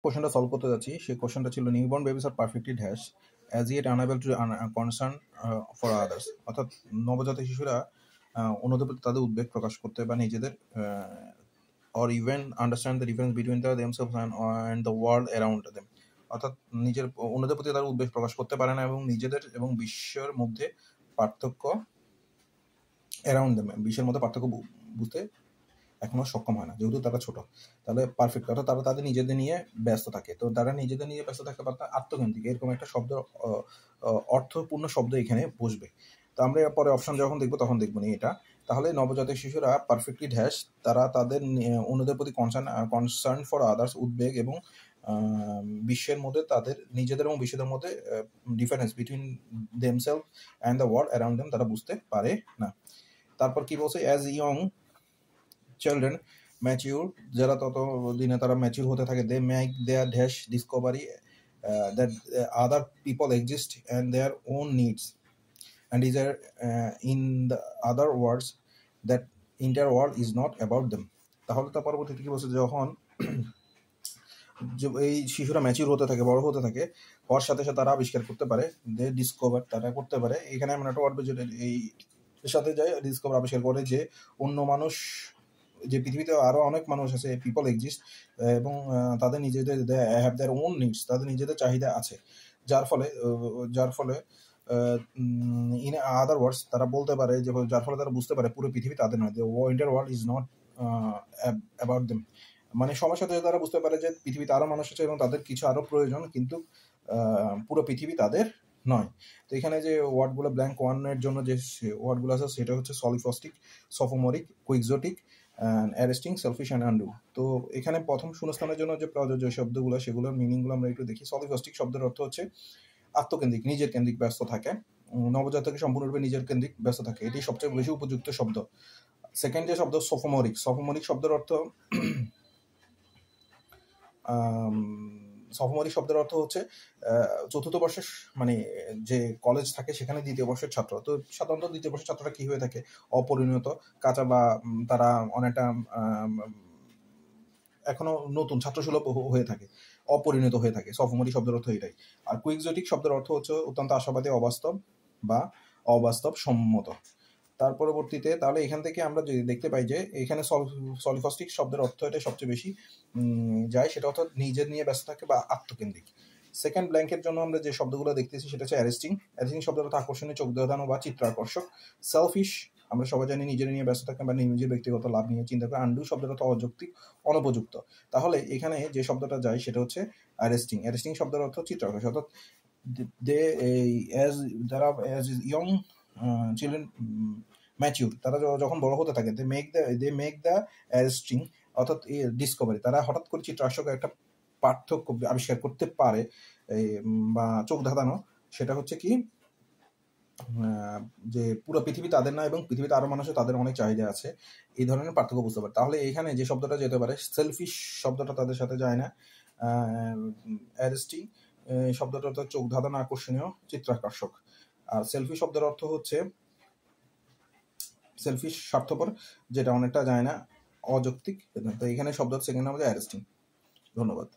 কোশ্চেনটা সলভ করতে যাচ্ছি, সেই কোশ্চেনটা ছিল নিউবর্ন বেবিস আর perfectly dash as yet unable to concern for others, অর্থাৎ নবজাতক শিশুরা অন্যদের প্রতি তাদের উদ্বেগ প্রকাশ করতে বা নিজেদের or even understand the difference between themselves and the world around them, অর্থাৎ নিজের অন্যদের প্রতি তারা উদ্বেগ প্রকাশ করতে পারে না এবং নিজেদের এবং বিশ্বের মধ্যে পার্থক্য অ্যারাউন্ড দেম, বিশ্বের মধ্যে পার্থক্য বুঝতে এখনো সক্ষম হয় না, যেহেতু তারা ছোট। তাহলে পারফেক্ট, অর্থাৎ তারা তাদের নিজেদের নিয়ে ব্যস্ত থাকে। তো তারা নিজেদের নিয়ে ব্যস্ত থাকে বা আত্মকেন্দ্রিক, এরকম একটা শব্দ, অর্থপূর্ণ শব্দ এখানে বসবে। তো আমরা পরে অপশন যখন দেখবো তখন দেখবো না এটা। তাহলে নবজাতক শিশুরা পারফেক্টলি ড্যাশ, তারা তাদের অন্যদের প্রতি কনসার্ন ফর আদার্স, উদ্বেগ এবং বিশ্বের মধ্যে তাদের নিজেদের এবং বিশ্বের মধ্যে difference between themselves and the world around them তারা বুঝতে পারে না। তারপর কি বলছে, অ্যাজ ইয়ং চিলড্রেন ম্যাচিউর, যারা তত দিনে তারা ম্যাচিউর হতে থাকে, they make their dash discovery that other people exist and their own needs and is in the other words that inter world is not about them. তাহলে তার পরবর্তীতে কি বলছে, যখন এই শিশুরা ম্যাচিউর হতে থাকে, বড় হতে থাকে, হওয়ার সাথে সাথে তারা আবিষ্কার করতে পারে, দে ডিসকভার, তারা করতে পারে, এখানে এমন একটা ওয়ার্ড যেটা এই সাথে যায়, ডিসকভার আবিষ্কার করে যে অন্য মানুষ, যে পৃথিবীতে আরো অনেক মানুষ আছে, পিপল এক্সিস্ট, এবং তাদের নিজেদের হ্যাভ দেয়ার ওন নিডস, তাদের নিজেদের চাহিদা আছে, যার ফলে ইন আদার ওয়ার্ডস তারা বলতে পারে যে, যার ফলে তারা বুঝতে পারে পুরো পৃথিবী তাদের নয়, inter world is not about them, মানে সময়ের সাথে তারা বুঝতে পারে যে পৃথিবীতে আরো মানুষ আছে এবং তাদের কিছু আরো প্রয়োজন, কিন্তু পুরো পৃথিবী তাদের নয়। তো এখানে যে ওয়ার্ডগুলো ব্ল্যাঙ্ক ওয়ানের জন্য যে ওয়ার্ডগুলো আছে সেটা হচ্ছে সলিফস্টিক, সফোমরিক, কুইক্সোটিক, অ্যারেস্টিং, সেলফিশ অ্যান্ড আন্ডু। তো এখানে প্রথম শূন্যস্থানের জন্য যে প্রযোজ্য শব্দগুলো, সেগুলোর মিনিংগুলো আমরা একটু দেখি। সলিফস্টিক শব্দের অর্থ হচ্ছে আত্মকেন্দ্রিক, নিজের কেন্দ্রিক ব্যস্ত থাকে, নবজাতকে সম্পূর্ণরূপে নিজের কেন্দ্রিক ব্যস্ত থাকে, এটি সবচেয়ে বেশি উপযুক্ত শব্দ। সেকেন্ড যে শব্দ সোফোমরিক, সোফোমরিক শব্দের অর্থ সফোমরিক শব্দের অর্থ হচ্ছে চতুর্থ বর্ষের, মানে যে কলেজ থাকে সেখানে দ্বিতীয় বর্ষের ছাত্র। তো সাধারণত দ্বিতীয় বর্ষের ছাত্ররা কি হয়ে থাকে, অপরিণত, কাঁচা, বা তারা অনেকটা এখনো নতুন, ছাত্রসুলভ হয়ে থাকে, অপরিণত হয়ে থাকে। সফোমরিক শব্দের অর্থ এটাই। আর কুইক্সোটিক শব্দের অর্থ হচ্ছে অত্যন্ত আশাবাদী, অবাস্তব বা অবাস্তব সম্মত। তার পরবর্তীতে তাহলে এখান থেকে আমরা যদি দেখতে পাই যে এখানে সলিফস্টিক শব্দের অর্থ এটা সবচেয়ে বেশি যায়, সেটা অর্থাৎ নিজের নিয়ে ব্যস্ত থাকে বা আত্মকেন্দ্রিক। সেকেন্ড ব্ল্যাঙ্কের জন্য আমরা যে শব্দগুলো দেখতেছি সেটা হচ্ছে অ্যারেস্টিং। অ্যারেস্টিং শব্দের অর্থ আকর্ষণীয়, চোখ ধাঁধানো বা চিত্রাকর্ষক। সেলফিশ, আমরা সবাই জানি নিজের নিয়ে ব্যস্ত থাকে বা নিজের ব্যক্তিগত লাভ নিয়ে চিন্তা করে। আন্ডু শব্দের অর্থ অযৌক্তিক, অনুপযুক্ত। তাহলে এখানে যে শব্দটা যায় সেটা হচ্ছে অ্যারেস্টিং। অ্যারেস্টিং শব্দের অর্থ চিত্রাকর্ষক, অর্থাৎ যারা ইয়ং চিলড্রেন ম্যাচিউর, তারা যখন বড় হতে থাকে, দে মেক দ্য অ্যারেস্টিং, অর্থাৎ ডিসকভারি, তারা হঠাৎ করে চিত্রাকর্ষক একটা পার্থক্য আবিষ্কার করতে পারে বা চোখ ধাঁধানো, সেটা হচ্ছে কি যে পুরো পৃথিবী তাদের না এবং পৃথিবীতে আরো মানুষ, তাদের অনেক চাহিদা আছে, এই ধরনের পার্থক্য বুঝতে পারে। তাহলে এখানে যে শব্দটা যেতে পারে, সেলফিশ শব্দটা তাদের সাথে যায় না। অ্যারেস্টিং শব্দটা অর্থ চোখ ধাঁধানো, আকর্ষণীয়, চিত্রাকর্ষক। আর সেলফি শব্দের অর্থ হচ্ছে সেলফিশ, স্বার্থপর, যেটা অনেকটা যায় না, অযৌক্তিক। তো এখানে শব্দ সেকেন্ড নাম অ্যারেস্টিং। ধন্যবাদ।